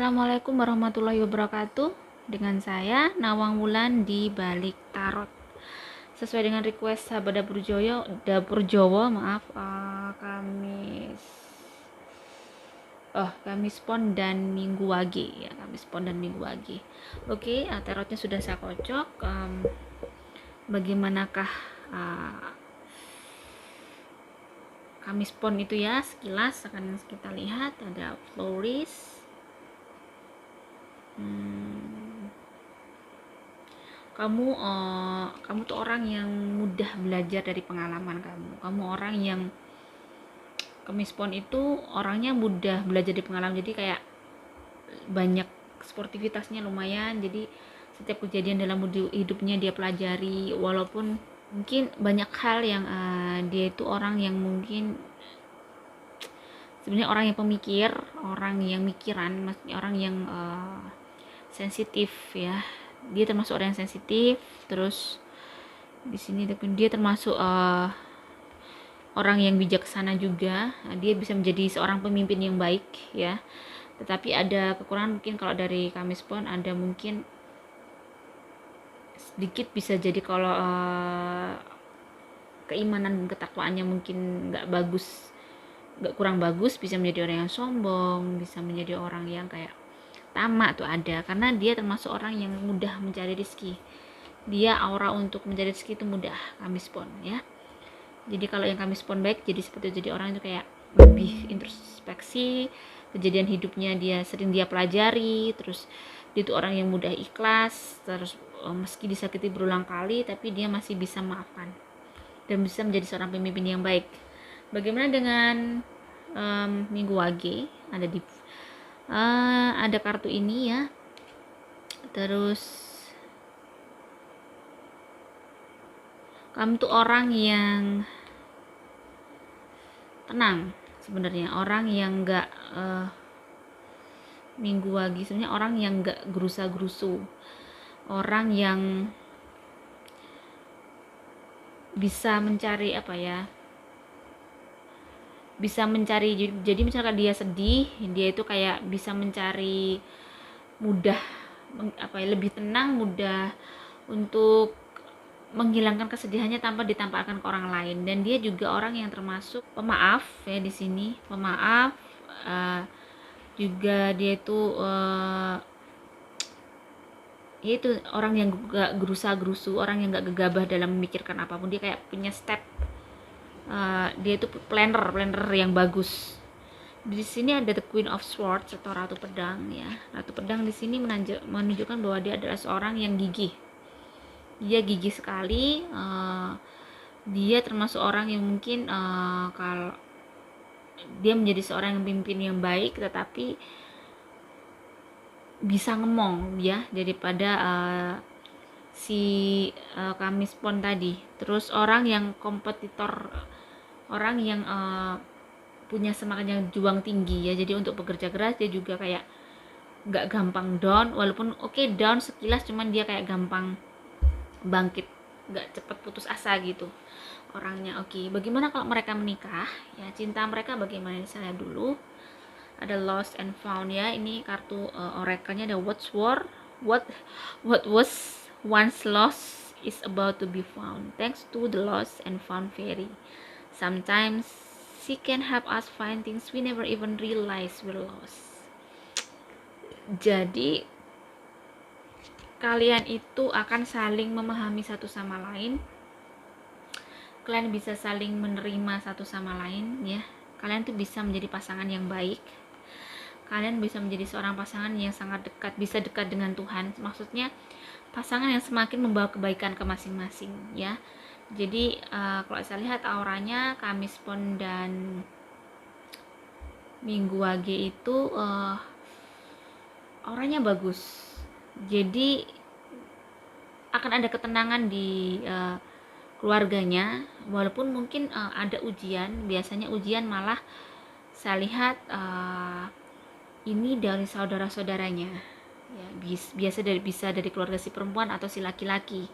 Assalamualaikum warahmatullahi wabarakatuh. Dengan saya Nawang Wulan di Balik Tarot. Sesuai dengan request sahabat Dapur Jowo, Kamis Pon dan Minggu Wage ya, Kamis Pon dan Minggu Wage. Oke, tarotnya sudah saya kocok. Bagaimanakah Kamis Pon itu ya, sekilas akan kita lihat. Ada Floris. Kamu tuh orang yang mudah belajar dari pengalaman kamu orang yang Kamis Pon itu orangnya mudah belajar dari pengalaman, jadi kayak banyak sportivitasnya lumayan, jadi setiap kejadian dalam hidupnya dia pelajari, walaupun mungkin banyak hal yang dia itu orang yang mungkin sebenarnya orang yang pemikir, orang yang mikiran, maksudnya orang yang sensitif ya. Dia termasuk orang yang sensitif. Terus di sini dia termasuk orang yang bijaksana juga. Dia bisa menjadi seorang pemimpin yang baik ya. Tetapi ada kekurangan mungkin kalau dari Kamis Pon, ada mungkin sedikit bisa jadi kalau keimanan dan ketakwaannya mungkin kurang bagus, bisa menjadi orang yang sombong, bisa menjadi orang yang kayak tamak tuh ada, karena dia termasuk orang yang mudah mencari rezeki. Dia aura untuk mencari rezeki itu mudah, Kamis Pon ya. Jadi kalau yang Kamis Pon baik, jadi seperti jadi orang itu kayak lebih introspeksi, kejadian hidupnya sering dia pelajari, terus dia itu orang yang mudah ikhlas, terus meski disakiti berulang kali tapi dia masih bisa maafkan dan bisa menjadi seorang pemimpin yang baik. Bagaimana dengan Minggu Wage? Ada kartu ini ya. Terus kamu tuh orang yang tenang sebenarnya, orang yang enggak Minggu Wage sebenarnya orang yang enggak gerusa-gerusu, orang yang bisa mencari jadi misalkan dia sedih, dia itu kayak bisa mencari mudah lebih tenang, mudah untuk menghilangkan kesedihannya tanpa ditampakkan ke orang lain. Dan dia juga orang yang termasuk pemaaf ya, di sini pemaaf, juga dia itu yaitu orang yang gak gerusa-gerusu, orang yang gak gegabah dalam memikirkan apapun. Dia kayak punya step, dia itu planner yang bagus. Di sini ada the Queen of Swords atau Ratu Pedang ya. Ratu Pedang di sini menunjukkan bahwa dia adalah seorang yang gigih. Dia gigih sekali. Dia termasuk orang yang mungkin kalau dia menjadi seorang yang pemimpin yang baik, tetapi bisa ngomong ya daripada Kamis Pon tadi. Terus orang yang kompetitor, orang yang punya semangat yang juang tinggi ya. Jadi untuk bekerja keras dia juga kayak nggak gampang down, walaupun down sekilas, cuman dia kayak gampang bangkit, nggak cepat putus asa gitu orangnya. Bagaimana kalau mereka menikah ya, cinta mereka bagaimana? Saya lihat dulu. Ada Lost and Found ya, ini kartu oracle-nya ada what was once lost is about to be found thanks to the Lost and Found fairy. Sometimes she can help us find things we never even realize we're lost. Jadi kalian itu akan saling memahami satu sama lain, kalian bisa saling menerima satu sama lain ya. Kalian tuh bisa menjadi pasangan yang baik, kalian bisa menjadi seorang pasangan yang sangat dekat, bisa dekat dengan Tuhan. Maksudnya pasangan yang semakin membawa kebaikan ke masing-masing ya. Jadi kalau saya lihat auranya Kamis Pon dan Minggu Wage itu auranya bagus. Jadi akan ada ketenangan di keluarganya, walaupun mungkin ada ujian. Biasanya ujian malah saya lihat ini dari saudara-saudaranya ya, bisa dari keluarga si perempuan atau si laki-laki.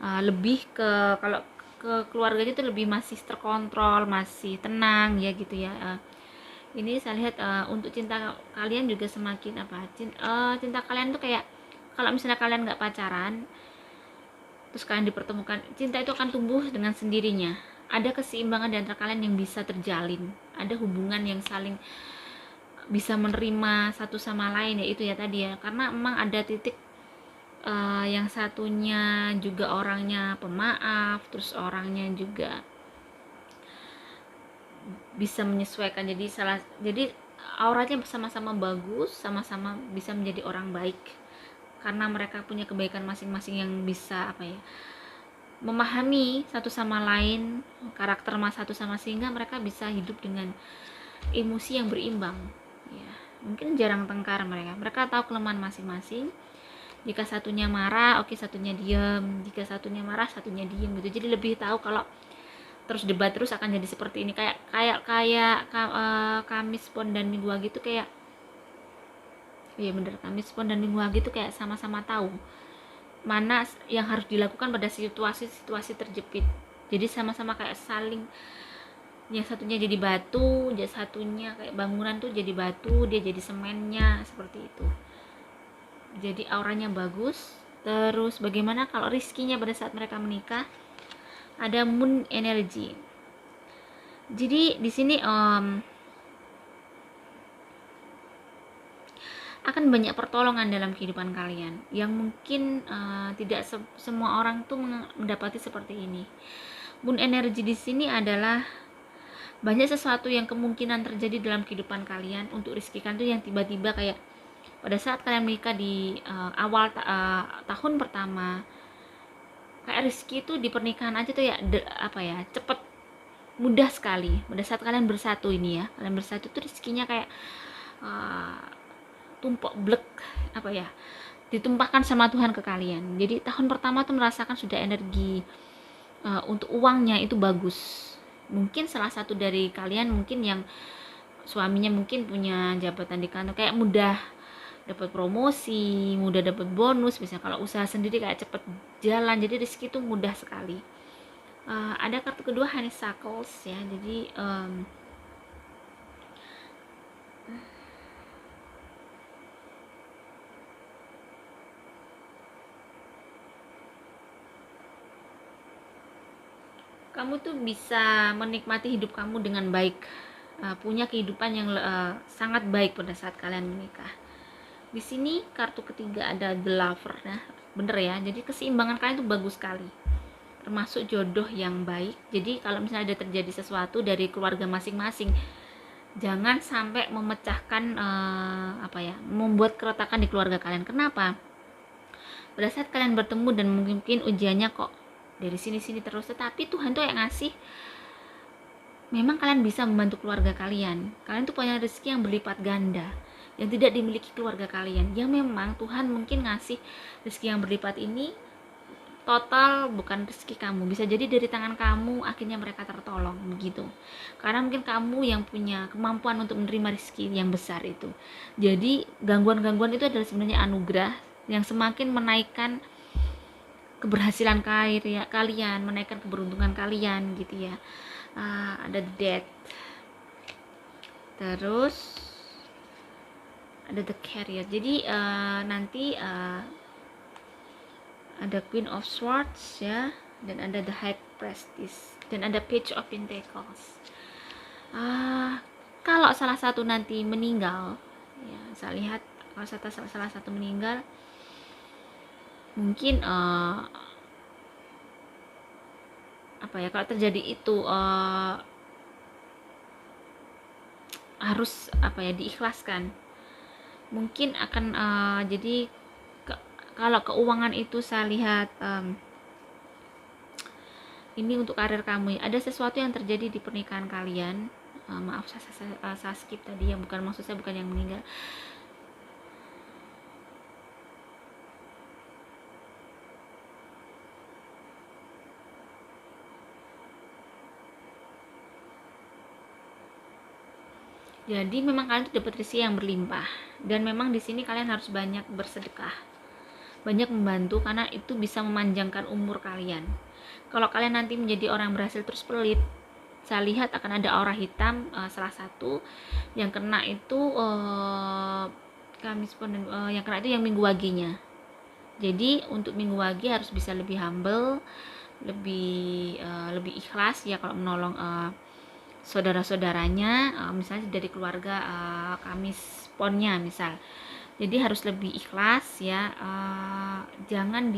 Lebih kalau ke keluarganya itu lebih masih terkontrol, masih tenang ya gitu ya. Ini saya lihat untuk cinta kalian juga semakin cinta kalian tuh kayak, kalau misalnya kalian nggak pacaran terus kalian dipertemukan, cinta itu akan tumbuh dengan sendirinya. Ada keseimbangan di antara kalian yang bisa terjalin, ada hubungan yang saling bisa menerima satu sama lain, ya itu ya tadi ya, karena memang ada titik yang satunya juga orangnya pemaaf, terus orangnya juga bisa menyesuaikan, jadi auranya sama-sama bagus, sama-sama bisa menjadi orang baik karena mereka punya kebaikan masing-masing yang bisa memahami satu sama lain, karakter satu sama, sehingga mereka bisa hidup dengan emosi yang berimbang ya. Mungkin jarang tengkar, mereka tahu kelemahan masing-masing. Jika satunya marah, oke, satunya diam. Jika satunya marah, satunya diam gitu. Jadi lebih tahu kalau terus debat terus akan jadi seperti ini, Kamis Pon dan Minggu Wage itu kayak, iya bener, Kamis Pon dan Minggu Wage itu kayak sama-sama tahu mana yang harus dilakukan pada situasi-situasi terjepit. Jadi sama-sama kayak saling, yang satunya jadi batu, yang satunya kayak bangunan tuh jadi batu, dia jadi semennya, seperti itu. Jadi auranya bagus. Terus bagaimana kalau rizkinya pada saat mereka menikah? Ada moon energy. Jadi di sini akan banyak pertolongan dalam kehidupan kalian yang mungkin tidak semua orang tuh mendapati seperti ini. Moon energy di sini adalah banyak sesuatu yang kemungkinan terjadi dalam kehidupan kalian untuk rizki kalian tuh yang tiba-tiba, kayak pada saat kalian menikah di awal tahun pertama, kayak rizki itu di pernikahan aja tuh ya cepet, mudah sekali. Pada saat kalian bersatu ini ya, kalian bersatu tuh rizkinya kayak tumpuk blek, ditumpahkan sama Tuhan ke kalian. Jadi tahun pertama tuh merasakan sudah energi untuk uangnya itu bagus. Mungkin salah satu dari kalian mungkin yang suaminya mungkin punya jabatan di kantor, kayak mudah dapat promosi, mudah dapat bonus. Misalnya kalau usaha sendiri kayak cepet jalan, jadi rezeki itu mudah sekali. Ada kartu kedua, honeysuckles ya. Jadi kamu tuh bisa menikmati hidup kamu dengan baik, punya kehidupan yang sangat baik pada saat kalian menikah. Di sini kartu ketiga ada the lover, nah bener ya, jadi keseimbangan kalian tuh bagus sekali, termasuk jodoh yang baik. Jadi kalau misalnya ada terjadi sesuatu dari keluarga masing-masing, jangan sampai memecahkan membuat keretakan di keluarga kalian. Kenapa? Pada saat kalian bertemu dan mungkin ujiannya kok dari sini terus, tetapi Tuhan tuh yang ngasih, memang kalian bisa membantu keluarga kalian tuh punya rezeki yang berlipat ganda yang tidak dimiliki keluarga kalian. Ya memang Tuhan mungkin ngasih rezeki yang berlipat ini total bukan rezeki kamu, bisa jadi dari tangan kamu akhirnya mereka tertolong begitu, karena mungkin kamu yang punya kemampuan untuk menerima rezeki yang besar itu. Jadi gangguan-gangguan itu adalah sebenarnya anugerah yang semakin menaikkan keberhasilan kalian, menaikkan keberuntungan kalian gitu ya. Ada death, terus ada the carrier. Jadi nanti ada Queen of Swords ya, dan ada the High Priestess, dan ada Page of Pentacles. Kalau salah satu nanti meninggal ya, saya lihat kalau salah satu meninggal, mungkin kalau terjadi itu harus diikhlaskan. Mungkin akan jadi kalau keuangan itu saya lihat ini untuk karir kamu ya, ada sesuatu yang terjadi di pernikahan kalian. Maaf saya skip tadi ya, maksud saya bukan yang meninggal. Jadi memang kalian tuh dapat rezeki yang berlimpah, dan memang di sini kalian harus banyak bersedekah, banyak membantu, karena itu bisa memanjangkan umur kalian. Kalau kalian nanti menjadi orang yang berhasil terus pelit, saya lihat akan ada aura hitam. Salah satu yang kena itu Kamis Pon, yang kena itu yang Minggu Waginya. Jadi untuk Minggu Wagi harus bisa lebih humble, lebih ikhlas ya kalau menolong saudara-saudaranya, misalnya dari keluarga Kamis Ponnya misal. Jadi harus lebih ikhlas ya, jangan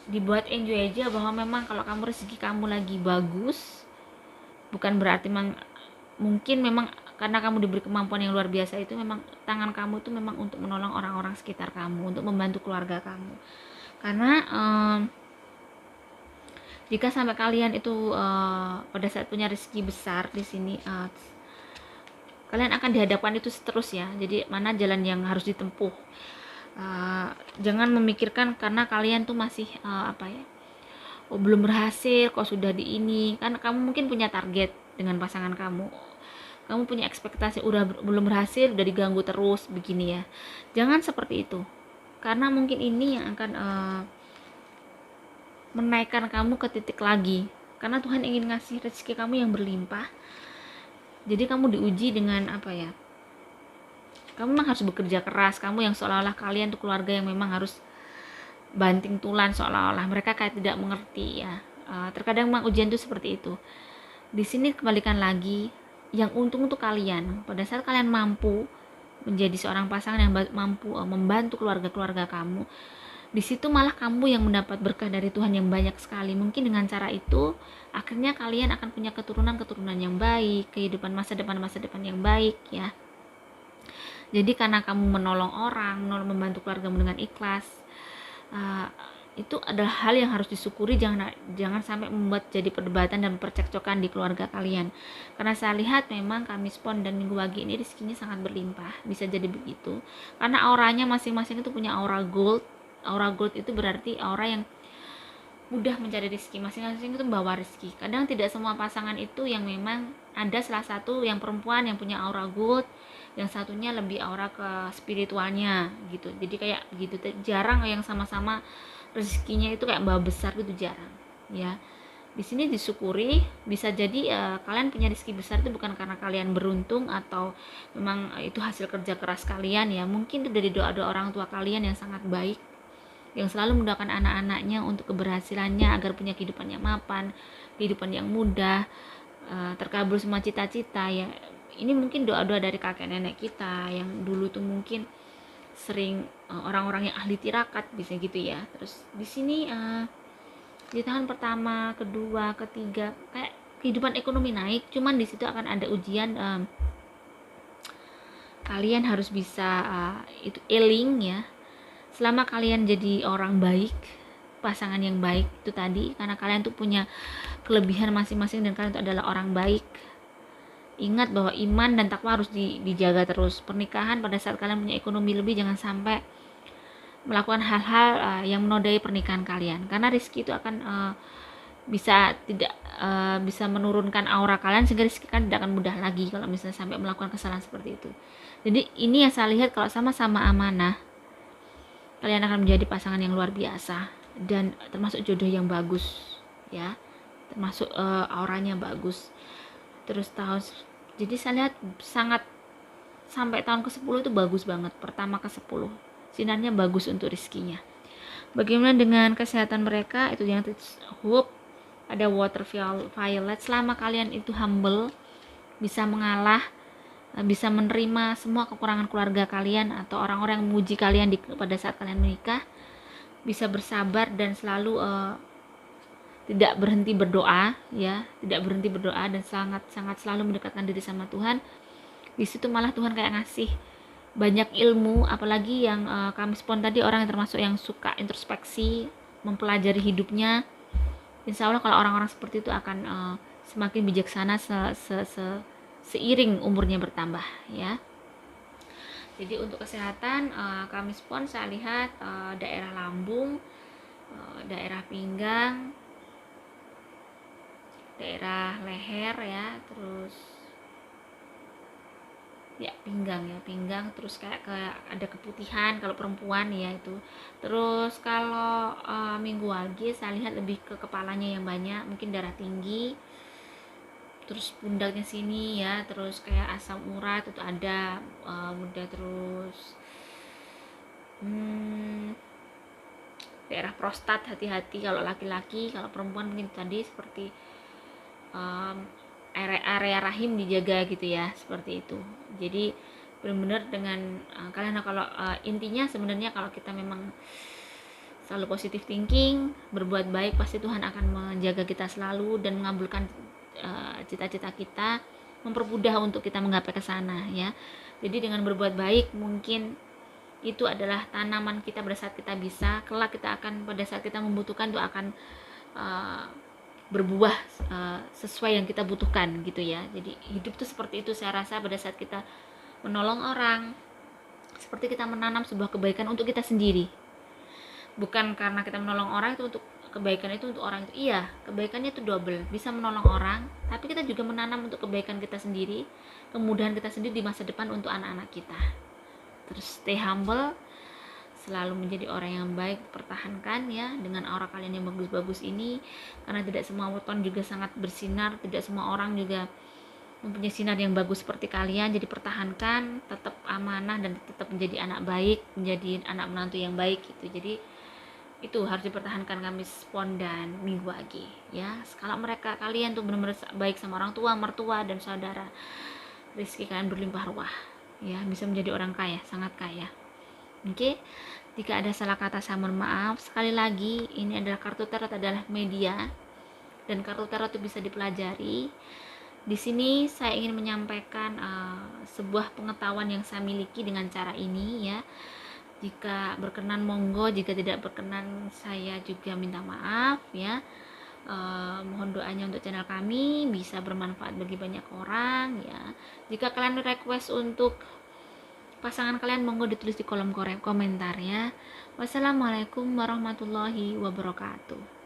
dibuat enjoy aja bahwa memang kalau kamu rezeki kamu lagi bagus, bukan berarti mungkin memang karena kamu diberi kemampuan yang luar biasa itu memang tangan kamu itu memang untuk menolong orang-orang sekitar kamu, untuk membantu keluarga kamu. Karena jika sampai kalian itu pada saat punya rezeki besar di sini, kalian akan dihadapkan itu terus ya. Jadi mana jalan yang harus ditempuh. Jangan memikirkan karena kalian tuh masih belum berhasil kok sudah di ini. Kan kamu mungkin punya target dengan pasangan kamu punya ekspektasi belum berhasil udah diganggu terus begini ya. Jangan seperti itu, karena mungkin ini yang akan menaikkan kamu ke titik lagi, karena Tuhan ingin ngasih rezeki kamu yang berlimpah. Jadi kamu diuji dengan kamu memang harus bekerja keras. Kamu yang seolah-olah kalian tuh keluarga yang memang harus banting tulang, seolah-olah mereka kayak tidak mengerti ya. Terkadang memang ujian itu seperti itu. Di sini kembalikan lagi, yang untung untuk kalian pada saat kalian mampu menjadi seorang pasangan yang mampu membantu keluarga-keluarga kamu. Di situ malah kamu yang mendapat berkah dari Tuhan yang banyak sekali. Mungkin dengan cara itu akhirnya kalian akan punya keturunan yang baik, kehidupan masa depan yang baik ya. Jadi karena kamu menolong orang, membantu keluargamu dengan ikhlas, itu adalah hal yang harus disyukuri. Jangan sampai membuat jadi perdebatan dan percekcokan di keluarga kalian. Karena saya lihat memang Kamis Pon dan Minggu Wagi ini rezekinya sangat berlimpah, bisa jadi begitu. Karena auranya masing-masing itu punya aura gold. Aura gold itu berarti aura yang mudah mencari rezeki, masing-masing itu membawa rezeki. Kadang tidak semua pasangan itu yang memang ada salah satu yang perempuan yang punya aura gold, yang satunya lebih aura ke spiritualnya gitu. Jadi kayak begitu, jarang yang sama-sama rezekinya itu kayak bawa besar gitu, jarang ya. Di sini disyukuri, bisa jadi kalian punya rezeki besar itu bukan karena kalian beruntung atau memang itu hasil kerja keras kalian ya. Mungkin itu dari doa-doa orang tua kalian yang sangat baik, yang selalu mendoakan anak-anaknya untuk keberhasilannya agar punya kehidupan yang mapan, kehidupan yang mudah, terkabul semua cita-cita ya. Ini mungkin doa-doa dari kakek nenek kita yang dulu tuh mungkin sering orang-orang yang ahli tirakat bisa gitu ya. Terus di sini di tahun pertama, kedua, ketiga kayak kehidupan ekonomi naik, cuman di situ akan ada ujian. Kalian harus bisa itu eling ya. Selama kalian jadi orang baik, pasangan yang baik itu tadi, karena kalian tuh punya kelebihan masing-masing dan kalian tuh adalah orang baik. Ingat bahwa iman dan takwa harus dijaga terus. Pernikahan pada saat kalian punya ekonomi lebih, jangan sampai melakukan hal-hal yang menodai pernikahan kalian, karena rezeki itu akan bisa menurunkan aura kalian sehingga rezeki kan tidak akan mudah lagi kalau misalnya sampai melakukan kesalahan seperti itu. Jadi ini yang saya lihat, kalau sama-sama amanah kalian akan menjadi pasangan yang luar biasa dan termasuk jodoh yang bagus ya, termasuk auranya bagus. Terus jadi saya lihat sangat sampai tahun ke-10 itu bagus banget. Pertama ke-10 sinarnya bagus untuk rezekinya. Bagaimana dengan kesehatan mereka? Itu yang hope, ada water violet. Selama kalian itu humble, bisa mengalah, bisa menerima semua kekurangan keluarga kalian atau orang-orang yang memuji kalian pada saat kalian menikah, bisa bersabar dan selalu tidak berhenti berdoa ya, tidak berhenti berdoa dan sangat selalu mendekatkan diri sama Tuhan. Di situ malah Tuhan kayak ngasih banyak ilmu, apalagi yang Kamis Pon tadi orang yang termasuk yang suka introspeksi, mempelajari hidupnya. Insya Allah kalau orang-orang seperti itu akan semakin bijaksana seiring umurnya bertambah ya. Jadi untuk kesehatan Kamis Pon saya lihat daerah lambung, daerah pinggang, daerah leher ya, terus ya pinggang, terus kayak ada keputihan kalau perempuan ya itu. Terus kalau Minggu Wage saya lihat lebih ke kepalanya yang banyak, mungkin darah tinggi, terus pundaknya sini ya, terus kayak asam urat itu ada, udah terus daerah prostat hati-hati kalau laki-laki. Kalau perempuan mungkin tadi seperti area rahim dijaga gitu ya, seperti itu. Jadi benar-benar dengan kalian kalau intinya sebenarnya kalau kita memang selalu positive thinking, berbuat baik, pasti Tuhan akan menjaga kita selalu dan mengabulkan cita-cita kita, mempermudah untuk kita menggapai ke sana ya. Jadi dengan berbuat baik mungkin itu adalah tanaman kita pada saat kita bisa, kelak kita akan pada saat kita membutuhkan itu akan berbuah sesuai yang kita butuhkan gitu ya. Jadi hidup tuh seperti itu saya rasa, pada saat kita menolong orang seperti kita menanam sebuah kebaikan untuk kita sendiri. Bukan karena kita menolong orang itu untuk kebaikan itu untuk orang itu, iya kebaikannya itu double, bisa menolong orang tapi kita juga menanam untuk kebaikan kita sendiri, kemudahan kita sendiri di masa depan untuk anak-anak kita. Terus stay humble, selalu menjadi orang yang baik, pertahankan ya dengan aura kalian yang bagus-bagus ini, karena tidak semua weton juga sangat bersinar, tidak semua orang juga mempunyai sinar yang bagus seperti kalian. Jadi pertahankan, tetap amanah dan tetap menjadi anak baik, menjadi anak menantu yang baik gitu. Jadi itu harus dipertahankan Kamis Pon dan Minggu Wage ya. Kalau mereka kalian tuh benar-benar baik sama orang tua, mertua dan saudara, rezeki kalian berlimpah ruah ya, bisa menjadi orang kaya, sangat kaya. Oke, jika ada salah kata saya mohon maaf. Sekali lagi, ini adalah kartu tarot adalah media dan kartu tarot itu bisa dipelajari. Di sini saya ingin menyampaikan sebuah pengetahuan yang saya miliki dengan cara ini ya. Jika berkenan monggo, jika tidak berkenan saya juga minta maaf ya. Mohon doanya untuk channel kami bisa bermanfaat bagi banyak orang ya. Jika kalian request untuk pasangan kalian, monggo ditulis di kolom komentar ya. Wassalamualaikum warahmatullahi wabarakatuh.